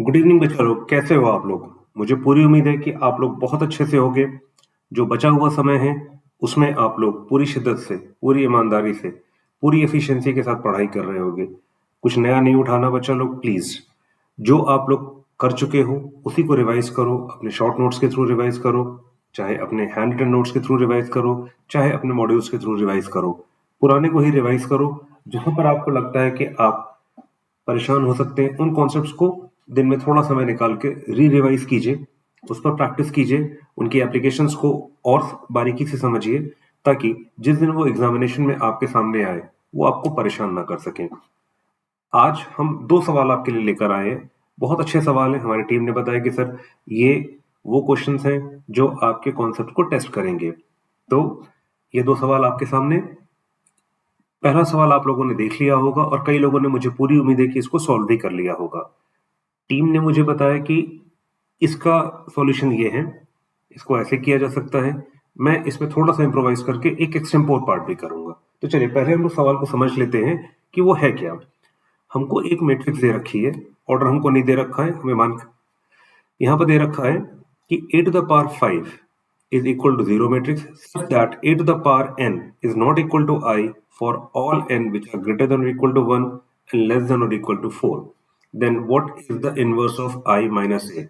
Good evening बच्चा लोग, कैसे हो आप लोग? मुझे पूरी उम्मीद है कि आप लोग बहुत अच्छे से होंगे। जो बचा हुआ समय है, उसमें आप लोग पूरी शिद्दत से, पूरी ईमानदारी से, पूरी एफिशिएंसी के साथ पढ़ाई कर रहे होंगे। कुछ नया नहीं उठाना बच्चा लोग, प्लीज़। जो आप लोग कर चुके हो, उसी को रिवाइज़ करो, अपने शॉर्ट नोट्स के थ्रू रिवाइज़ करो, चाहे अपने हैंड रिटन नोट्स के थ्रू रिवाइज़ करो, चाहे अपने मॉड्यूल्स के थ्रू रिवाइज़ करो। पुराने को ही रिवाइज़ करो। जहाँ पर आपको लगता है कि आप परेशान हो सकते हैं, उन कॉन्सेप्ट्स को दिन में थोड़ा समय निकाल के रिवाइज कीजिए, उस पर प्रैक्टिस कीजिए, उनकी एप्लीकेशंस को और बारीकी से समझिए, ताकि जिस दिन वो एग्जामिनेशन में आपके सामने आए, वो आपको परेशान ना कर सकें। आज हम 2 सवाल आपके लिए लेकर आए हैं। बहुत अच्छे सवाल हैं। हमारी टीम ने बताया कि सर ये वो क्वेश्चंस हैं जो आपके कॉन्सेप्ट को टेस्ट करेंगे। तो ये 2 सवाल आपके सामने। पहला सवाल आप लोगों ने देख लिया होगा और कई लोगों ने, मुझे पूरी उम्मीद है कि इसको सॉल्व भी कर लिया होगा। टीम ने मुझे बताया कि इसका सॉल्यूशन ये है, इसको ऐसे किया जा सकता है। मैं इसमें थोड़ा-सा इम्प्रोवाइज़ करके एक एक्सटेम्पोर पार्ट भी करूँगा। तो चलिए पहले हम लोग सवाल को समझ लेते हैं कि वो है क्या? हमको एक मैट्रिक्स दे रखी है, ऑर्डर हमको नहीं दे रखा है, हमें मान यहाँ पर दे रखा है कि a to the power 5 is equal to 0 matrix such that a to the power n is not equal to I for all n which are greater than or equal to 1 and less than or equal to 4. Then what is the inverse of I minus a?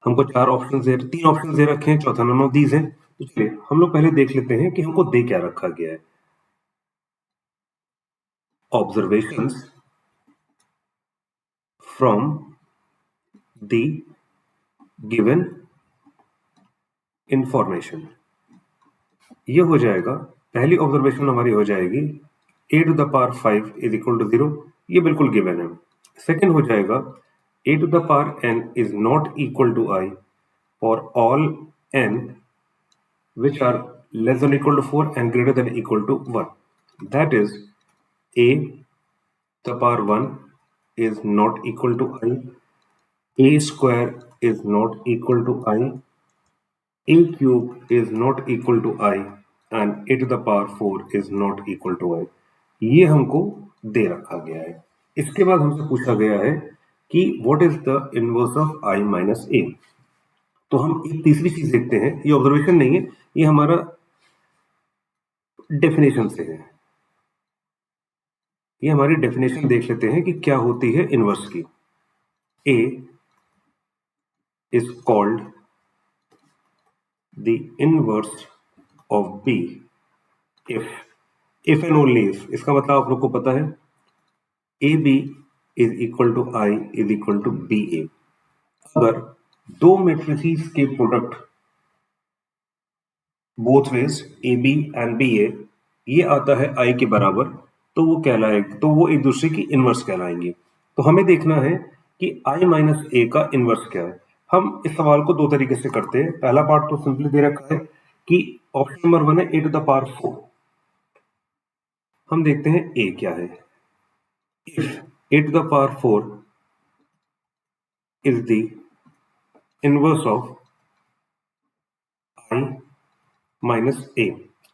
हमको तीन option दे रखे हैं, चौथा none of these है। तो चलिए हम लोग पहले देख लेते हैं कि हमको दे क्या रखा गया है। Observations from the given information, ये हो जाएगा। पहली ऑब्जर्वेशन हमारी हो जाएगी a to the power 5 is equal to 0, ये बिल्कुल गिवन है। सेकंड हो जाएगा a to the power n is not equal to I for all n which are less than or equal to 4 and greater than or equal to 1. That is a to the power 1 is not equal to I, a square is not equal to I, a cube is not equal to I and a to the power 4 is not equal to I. ये हमको दे रखा गया है। इसके बाद हमसे पूछा गया है कि what is the inverse of I minus A. तो हम एक तीसरी चीज देखते हैं, ये ऑब्जर्वेशन नहीं है, ये हमारा डेफिनेशन से है। ये हमारी डेफिनेशन देख लेते हैं कि क्या होती है इनवर्स की। A is called the inverse of B if and only if, इसका मतलब आप लोग को पता है AB is equal to I is equal to BA। अगर दो मैट्रिसेस के product both ways AB and BA ये आता है I के बराबर, तो वो कहलाएगा, तो वो एक दूसरे की इनवर्स कहलाएंगे। तो हमें देखना है कि I माइनस ए का इनवर्स क्या है। हम इस सवाल को दो तरीके से करते हैं। पहला पार्ट तो सिंपली दे रखा है कि ऑप्शन नंबर 1 है a to the power 4। हम देखते हैं a क्या है। If a to the power 4 is the inverse of I minus A,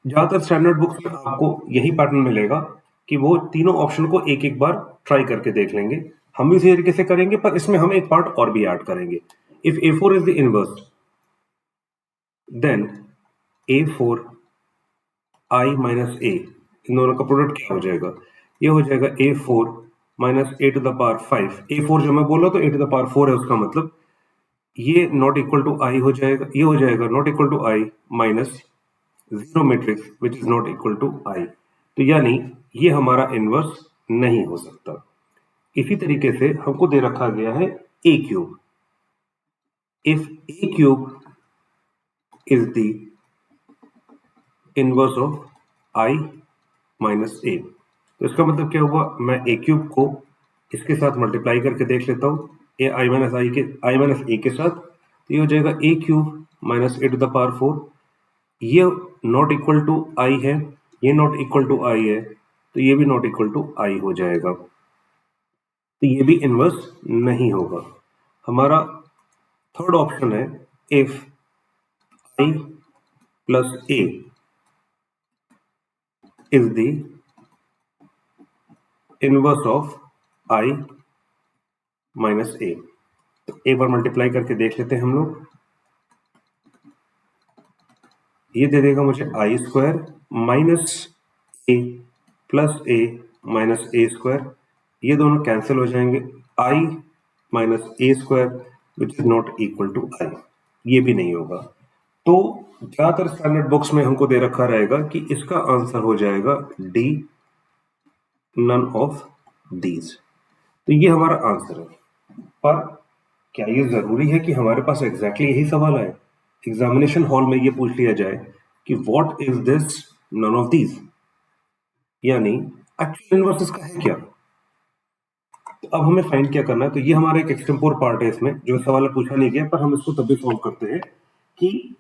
ज्यादातर स्टैंडर्ड बुक्स में आपको यही पैटर्न मिलेगा कि वो तीनों ऑप्शन को एक एक बार ट्राई करके देख लेंगे। हम भी इसी तरीके से करेंगे, पर इसमें हम एक पार्ट और भी ऐड करेंगे। If A4 is the inverse, then A4 I minus A, इन दोनों का प्रोडक्ट क्या हो जाएगा? ये हो जाएगा A4 minus a to the power 5। A4 जो मैं बोला तो a to the power 4 है, उसका मतलब ये नॉट इक्वल टू I हो जाएगा, ये हो जाएगा not equal to I minus zero matrix which is not equal to I। तो यानी ये हमारा इनवर्स नहीं हो सकता। इसी तरीके से हमको दे रखा गया है a cube. If a cube is the inverse of I minus a, तो इसका मतलब क्या हुआ? मैं a क्यूब को इसके साथ मल्टीप्लाई करके देख लेता हूँ, I माइनस a के साथ। तो ये हो जाएगा a cube minus a to the power 4। ये नॉट इक्वल टू I है, ये नॉट इक्वल टू I है, तो ये भी नॉट इक्वल टू I हो जाएगा। तो ये भी इनवर्स नहीं होगा। हमारा थर्ड ऑप्शन है if I plus a is the inverse of I minus a। तो एक बार मल्टीप्लाई करके देख लेते हैं हम लोग। ये दे देगा मुझे I square minus A plus A minus A square, ये दोनों कैंसिल हो जाएंगे। I minus A square which is not equal to I, ये भी नहीं होगा। तो ज्यादातर स्टैंडर्ड बुक्स में हमको दे रखा रहेगा कि इसका आंसर हो जाएगा डी, नन ऑफ दीज। तो ये हमारा आंसर है। पर क्या ये जरूरी है कि हमारे पास एग्जैक्टली यही सवाल आए? एग्जामिनेशन हॉल में ये पूछ लिया जाए कि what is this none of these, यानी एक्चुअल इनवर्स इसका है क्या? तो अब हमें फाइंड क्या करना है? तो ये हमारा एक एक्सटेम्पोर पार्ट है इसमें, जो सवाल पूछा नहीं गया, पर हम इसको तब भी सॉल्व करते हैं कि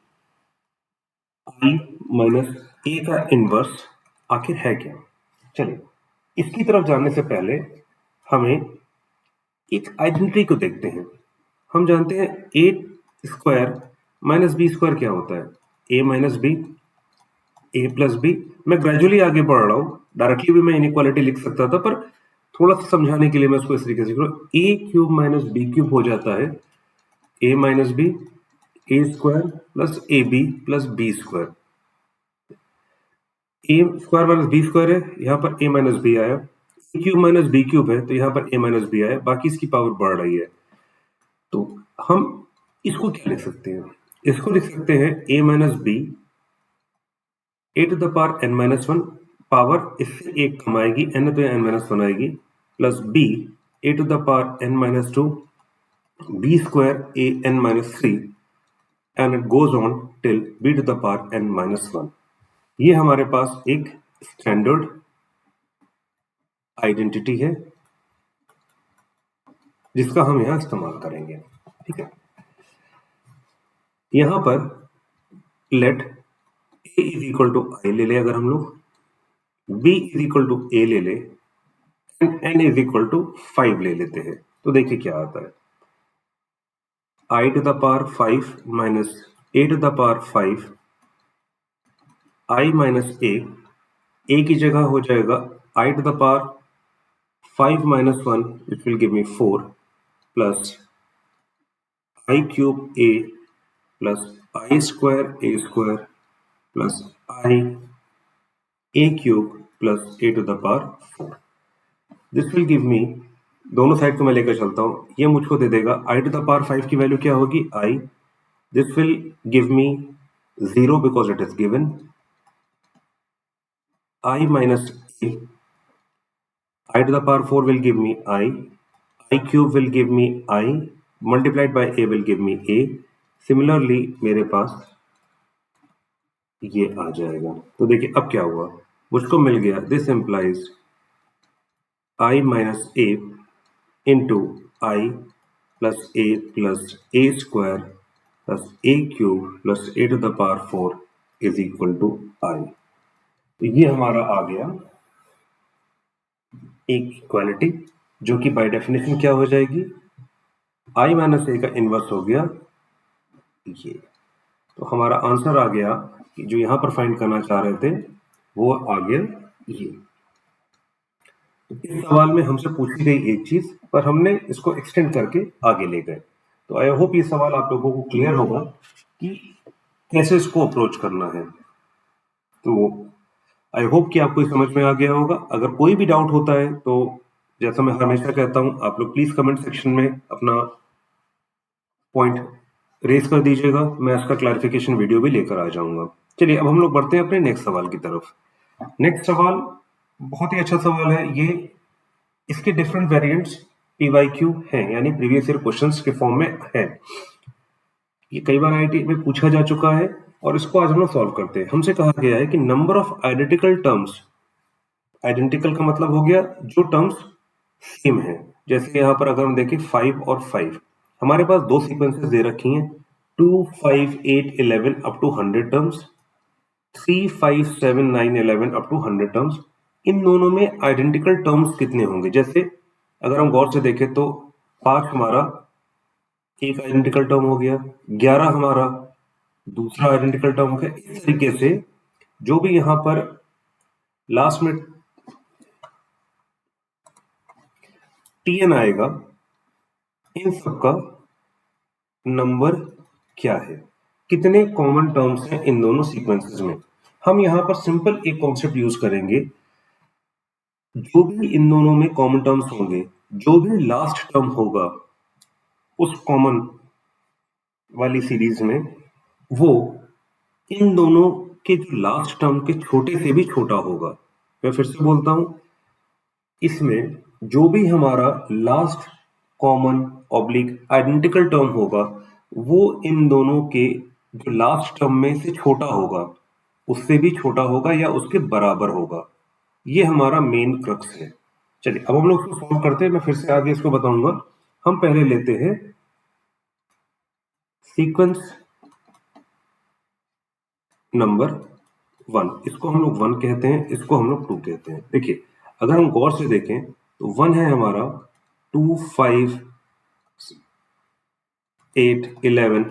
आई माइनस ए का इनवर्स आखिर है क्या। चलिए, इसकी तरफ जाने से पहले हमें एक आइडेंटिटी को देखते हैं। हम जानते हैं ए स्क्वायर माइनस बी स्क्वायर क्या होता है? A minus B, A plus B. मैं ग्रेजुअली आगे बढ़ रहा हूं, डायरेक्टली भी मैं इनइक्वालिटी लिख सकता था, पर थोड़ा सा समझाने के लिए मैं इसको इस तरीके से लिख रहा हूं। A cube minus B cube हो जाता है A minus B, A square plus A B plus B square. A square minus B square है, यहाँ पर ए माइनस बी आया। A cube minus B cube है, तो यहाँ पर ए माइनस बी आया, बाकी इसकी पावर बढ़ रही है। तो हम इसको क्या लिख सकते हैं? इसको लिख सकते हैं A minus B A to the power N minus one, power इससे एक कम आएगी, एन तो एन माइनस वन आएगी, plus B A to the power N minus two B square A N minus three, and it goes on till B to the power N minus one. ये हमारे पास एक standard identity है जिसका हम यहां इस्तेमाल करेंगे। ठीक है, यहां पर let A is equal to I ले ले, अगर हम लोग b is equal to A ले ले, and n is equal to 5 ले लेते हैं, तो देखिए क्या आता है। i to the power 5 minus a to the power 5, i minus a की जगह हो जाएगा i to the power 5 minus 1 which will give me 4, plus i cube a plus i square a square plus i a cube plus a to the power 4। This will give me, दोनों side को मैं लेकर चलता हूं, ये मुझको दे देगा i to the power 5 की वैल्यू क्या होगी i, this will give me 0 because it is given, i minus a, i to the power 4 will give me i cube will give me i multiplied by a will give me a। Similarly मेरे पास ये आ जाएगा। तो देखिए अब क्या हुआ, मुझको मिल गया, this implies i minus a into I plus A square plus A cube plus A to the power 4 is equal to I. तो ये हमारा आ गया एक इक्वालिटी, जो कि बाय डेफिनेशन क्या हो जाएगी, आई माइनस ए का इनवर्स हो गया ये। तो हमारा आंसर आ गया कि जो यहां पर फाइंड करना चाह रहे थे वो आ गया ये। इस सवाल में हमसे पूछी गई एक चीज, पर हमने इसको एक्सटेंड करके आगे ले गए। तो आई होप ये सवाल आप लोगों को क्लियर होगा कि कैसे इसको अप्रोच करना है। तो आई होप कि आपको समझ में आ गया होगा। अगर कोई भी डाउट होता है तो जैसा मैं हमेशा कहता हूं, आप लोग प्लीज कमेंट सेक्शन में अपना पॉइंट रेज कर दीजिएगा, मैं इसका क्लैरिफिकेशन वीडियो भी लेकर आ जाऊंगा। चलिए अब हम लोग बढ़ते हैं अपने नेक्स्ट सवाल की तरफ। नेक्स्ट सवाल बहुत ही अच्छा सवाल है ये। इसके डिफरेंट वेरिएंट्स PYQ हैं, यानी प्रीवियस ईयर क्वेश्चंस के फॉर्म में है। ये कई बार आईआईटी में पूछा जा चुका है और इसको आज हम लोग सॉल्व करते हैं। हमसे कहा गया है कि number of identical terms, identical का मतलब हो गया जो टर्म्स सेम है। जैसे यहाँ पर अगर हम देखें 5 और 5, हमारे पास दो सीक्वेंसेस दे रखी हैं, 2, 5, 8, 11 up to 100 terms, 3, 5, 7, 9, 11 up to 100 terms. इन दोनों में आइडेंटिकल टर्म्स कितने होंगे? जैसे अगर हम गौर से देखें तो 5 हमारा एक आइडेंटिकल टर्म हो गया, 11 हमारा दूसरा आइडेंटिकल टर्म हो गया। इस तरीके से जो भी यहां पर लास्ट में TN आएगा, इन सबका नंबर क्या है, कितने कॉमन टर्म्स हैं इन दोनों सीक्वेंसेस में। हम यहां पर सिंपल एक कॉन्सेप्ट यूज करेंगे, जो भी इन दोनों में कॉमन टर्म्स होंगे, जो भी लास्ट टर्म होगा उस कॉमन वाली सीरीज में, वो इन दोनों के जो लास्ट टर्म के छोटे से भी छोटा होगा। मैं फिर से बोलता हूं, इसमें जो भी हमारा last common oblique identical term होगा, वो इन दोनों के जो लास्ट टर्म में से छोटा होगा, उससे भी छोटा होगा या उसके बराबर होगा। ये हमारा मेन क्रक्स है। चलिए अब हम लोग इसको सॉल्व करते हैं, मैं फिर से आगे इसको बताऊंगा। हम पहले लेते हैं सीक्वेंस नंबर 1, इसको हम लोग 1 कहते हैं, इसको हम लोग 2 कहते हैं। देखिए अगर हम गौर से देखें तो 1 है हमारा 2, 5, 8, 11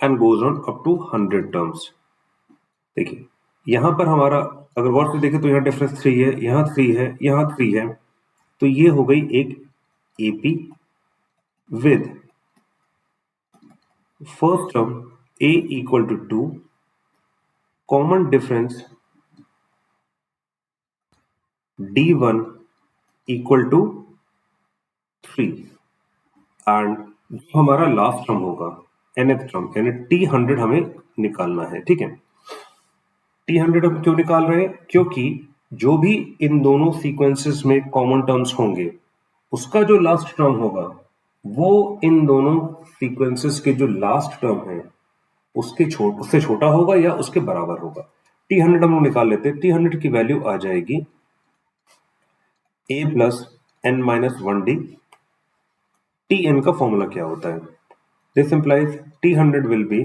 and goes on up to 100 terms. देखिए यहां पर हमारा अगर गौर से देखें तो यहाँ डिफरेंस 3 है, यहाँ 3 है, यहाँ 3 है, तो ये हो गई एक AP with first term a equal to 2, common difference d1 equal to 3 and जो हमारा लास्ट टर्म होगा nth टर्म यानी t100 हमें निकालना है। ठीक है, t100 हम क्यों निकाल रहे हैं, क्योंकि जो भी इन दोनों सीक्वेंसेस में कॉमन टर्म्स होंगे, उसका जो लास्ट टर्म होगा वो इन दोनों सीक्वेंसेस के जो लास्ट टर्म है उससे छोटा होगा या उसके बराबर होगा। t100 हम लोग निकाल लेते हैं। t100 की वैल्यू आ जाएगी a plus n minus 1d। tn का फॉर्मूला क्या होता है, this implies t100 will be,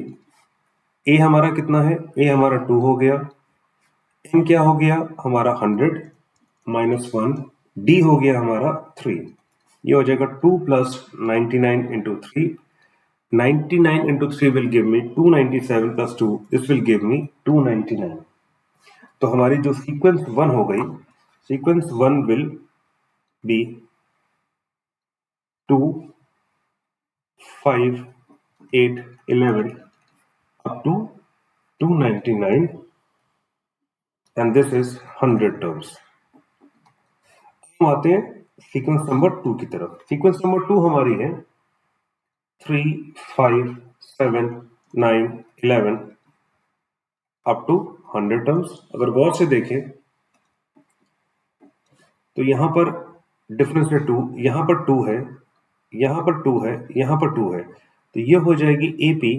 a हमारा कितना है, a हमारा 2 हो गया, n क्या हो गया हमारा 100 माइनस 1, d हो गया हमारा 3। ये हो जाएगा 2 plus 99 into 3, 99 into 3 will give me 297 plus 2, this will give me 299। तो हमारी जो सीक्वेंस 1 हो गई, sequence 1 will be 2, 5, 8, 11 up to 299 and this is 100 terms। हम आते हैं सीक्वेंस नंबर 2 की तरफ। सीक्वेंस नंबर 2 हमारी है 3, 5, 7, 9, 11 अप टू 100 टर्म्स। अगर गौर से देखें तो यहां पर डिफरेंस है 2, यहां पर 2 है, यहां पर 2 है, यहां पर 2 है, तो ये हो जाएगी AP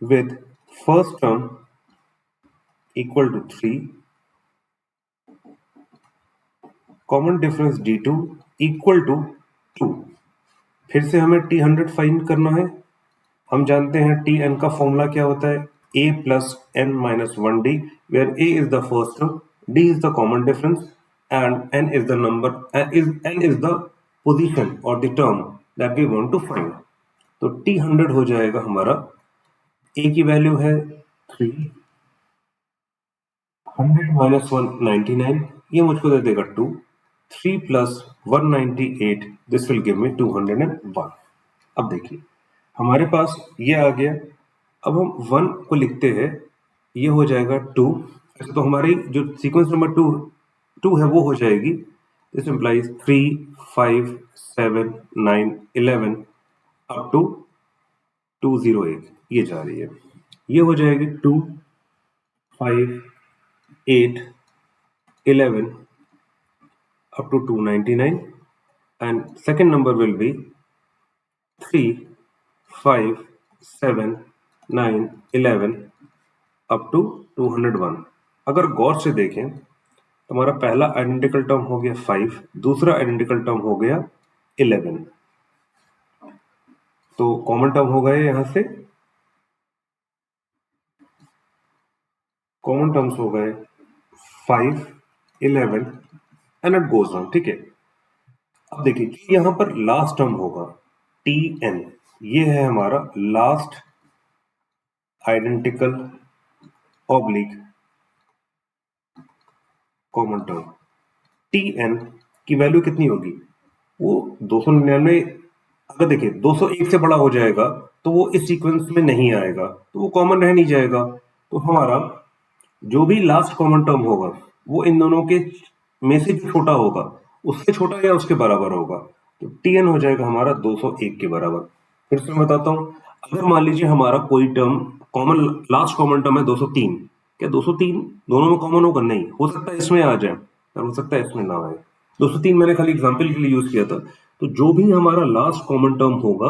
with first term equal to 3, common difference d2 equal to 2। फिर से हमें t100 फाइंड करना है। हम जानते हैं tn का फॉर्मूला क्या होता है, a plus n minus 1d, where a is the first term, d is the common difference and n is the number, n is the position or the term that we want to find। तो t100 हो जाएगा हमारा, a की value है 3, 100 minus 1 99, ये मुझको दे देगा 2, 3 plus 198, this will give मी 201। अब देखिए हमारे पास ये आ गया। अब हम 1 को लिखते हैं, ये हो जाएगा 2, तो हमारी जो सीक्वेंस नंबर 2 है वो हो जाएगी, दिस इंप्लाइज 3, 5, 7, 9, 11 अप टू 201, ये जा रही है। ये हो जाएगी 2, 5, 8, 11 up to 299 and second number will be 3, 5, 7, 9, 11 up to 201। अगर गौर से देखें तो हमारा पहला आइडेंटिकल टर्म हो गया 5, दूसरा आइडेंटिकल टर्म हो गया 11, तो कॉमन टर्म हो गए यहां से, कॉमन टर्म्स हो गए 5, 11 एंड इट गोज ऑन। ठीक है, अब देखिए यहां पर लास्ट टर्म होगा tn, ये है हमारा last identical oblique common term. tn की वैल्यू कितनी होगी, वो 299 अगर देखिए 201 से बड़ा हो जाएगा तो वो इस सीक्वेंस में नहीं आएगा, तो वो कॉमन रह नहीं जाएगा। तो हमारा जो भी लास्ट कॉमन टर्म होगा वो इन दोनों के में से जो छोटा होगा उससे छोटा या उसके बराबर होगा। तो tn हो जाएगा हमारा 201 के बराबर। फिर से मैं बताता हूँ, अगर मान लीजिए हमारा कोई term common, last common term है 203, क्या 203 दोनों में कॉमन होगा? नहीं, हो सकता है इसमें आ जाए और हो सकता है इसमें ना आए। 203 मैंने खाली एग्जाम्पल के लिए यूज किया था। तो जो भी हमारा लास्ट कॉमन टर्म होगा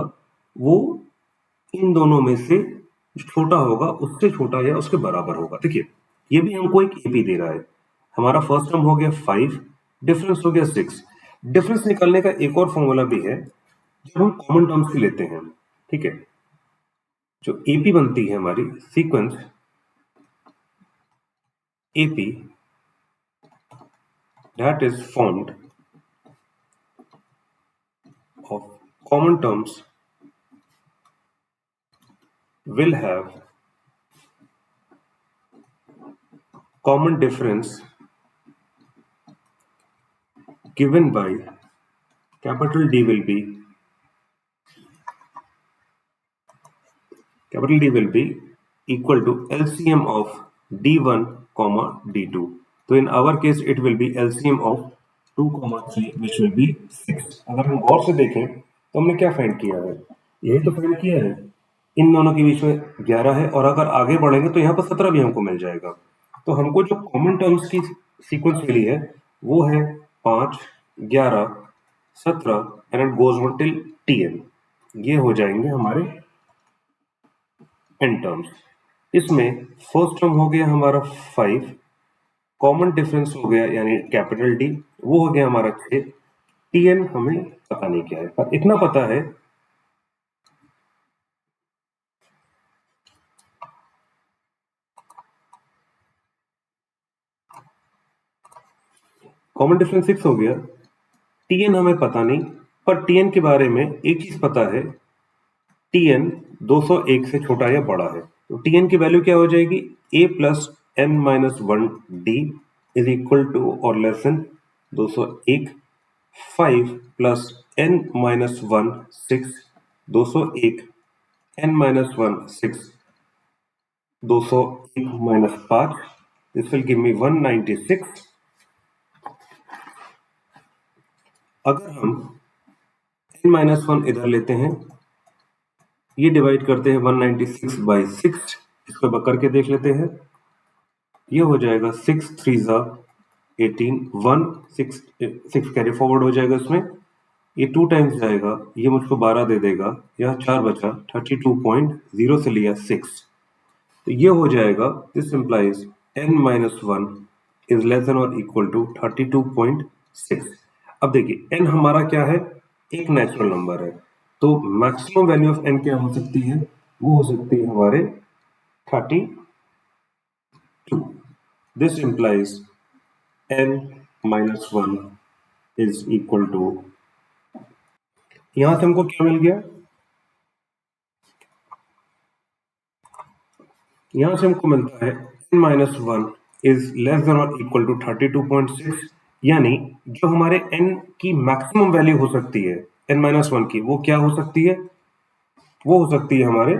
वो इन दोनों में से जो छोटा होगा उससे छोटा या उसके बराबर होगा। देखिए ये भी हमको एक एपी दे रहा है। हमारा फर्स्ट टर्म हो गया 5, डिफरेंस हो गया 6। डिफरेंस निकालने का एक और फॉर्मूला भी है जब हम कॉमन टर्म्स की लेते हैं। ठीक है, जो एपी बनती है हमारी sequence AP that is formed of common terms will have common difference given by capital D will be equal to LCM of D1 comma D2. तो in our case it will be LCM of 2 comma 3 which will be 6। अगर हम गौर से देखें तो हमने क्या find किया है? यही तो फाइंड किया है। इन दोनों के बीच में 11 है और अगर आगे बढ़ेंगे तो यहाँ पर 17 भी हमको मिल जाएगा। तो हमको जो कॉमन टर्म्स की सीक्वेंस मिली है वो है 5, 11, 17 and goes on till Tn। ये हो जाएंगे हमारे n टर्म्स। इसमें फर्स्ट टर्म हो गया हमारा 5, कॉमन डिफरेंस हो गया यानी कैपिटल डी, वो हो गया हमारा 6। Tn हमें पता नहीं क्या है, पर इतना पता है कॉमन डिफरेंस 6 हो गया। Tn हमें पता नहीं, पर Tn के बारे में एक चीज पता है, Tn 201 से छोटा या बड़ा है। तो Tn की वैल्यू क्या हो जाएगी? a plus n minus 1 d is equal to और less than 201। 5 plus n minus 1 6, 201 n minus 1 6, 201 minus 5, this will give me 196। अगर हम n माइनस 1 इधर लेते हैं, ये डिवाइड करते हैं 196 बाई 6, इसको करके देख लेते हैं। ये हो जाएगा 6 3 ज़ा 18, 1 6 कैरी फॉरवर्ड हो जाएगा इसमें, ये 2 टाइम्स जाएगा, ये मुझको 12 दे देगा, यह 4 बचा 32.0 से लिया 6। तो ये हो जाएगा, this implies n minus 1 is less than और इक्वल टू 32.6। अब देखिए n हमारा क्या है? एक नेचुरल नंबर है, तो मैक्सिमम वैल्यू ऑफ n क्या हो सकती है? वो हो सकती है हमारे 32। This implies n minus 1 is equal to, यहां से हमको क्या मिल गया? यहां से हमको मिलता है n minus 1 is less than और इक्वल टू 32.6, यानी जो हमारे n की मैक्सिमम वैल्यू हो सकती है n माइनस 1 की, वो क्या हो सकती है? वो हो सकती है हमारे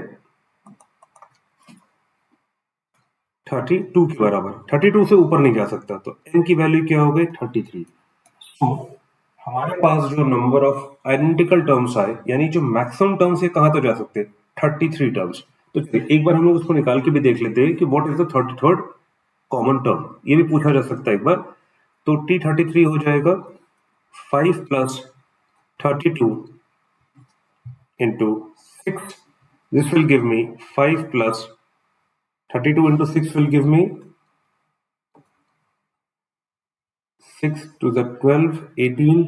32 के बराबर। 32 से ऊपर नहीं जा सकता, तो n की वैल्यू क्या हो गई? 33। तो हमारे पास जो नंबर ऑफ आइडेंटिकल टर्म्स आए, यानी जो मैक्सिमम टर्म्स है, कहां तो जा सकते हैं? 33 टर्म्स। तो चलिए एक बार हम लोग उसको निकाल के भी देख लेते हैं कि what is the 33rd common term, ये भी पूछा जा सकता है एक बार। तो T33 हो जाएगा 5 plus 32 into 6, this will give me 5 plus 32 into 6 will give me 6 to the 12 18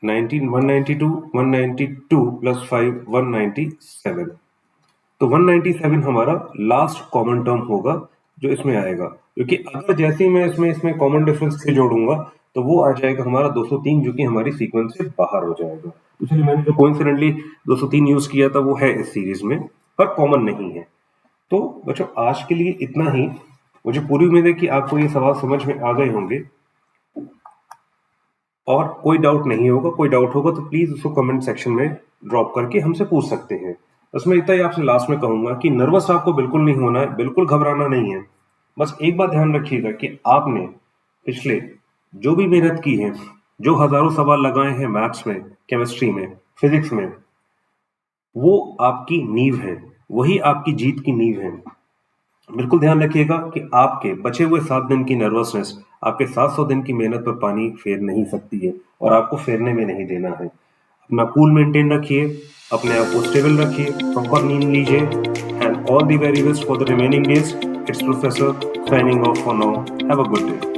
19 192 192 plus 5 197। तो 197 हमारा लास्ट कॉमन टर्म होगा जो इसमें आएगा, क्योंकि अगर जैसे ही मैं इसमें कॉमन डिफरेंस से जोड़ूंगा तो वो आ जाएगा हमारा 203, जो कि हमारी सीक्वेंस से बाहर हो जाएगा। इसलिए मैंने जो कोइंसिडेंटली 203 यूज किया था वो है इस सीरीज में, पर कॉमन नहीं है। तो बच्चों आज के लिए इतना ही। मुझे पूरी उम्मीद है कि आपको ये सवाल समझ में आ गए होंगे। और कोई डाउट नहीं होगा, कोई डाउट होगा तो प्लीज उसको कमेंट सेक्शन में ड्रॉप करके हमसे पूछ सकते हैं। उसमें इतना ही आपसे लास्ट में कहूंगा कि नर्वस आपको बिल्कुल नहीं होना है, बिल्कुल घबराना नहीं है। बस एक बात ध्यान रखिएगा कि आपने पिछले जो भी मेहनत की है, जो हजारों सवाल लगाए हैं मैथ्स में, केमिस्ट्री में, फिजिक्स में, वो आपकी नींव है, वही आपकी जीत की नींव है। बिल्कुल ध्यान रखिएगा कि आपके बचे हुए 7 दिन की नर्वसनेस आपके 700 दिन की मेहनत पर पानी फेर नहीं सकती है और आपको फेरने में नहीं देना है। अपना कूल मेंटेन रखिए, अपने आप को स्टेबल रखिए, प्रॉपर नींद लीजिए and all the very best for the remaining days. It's professor signing off for now. Have a good day.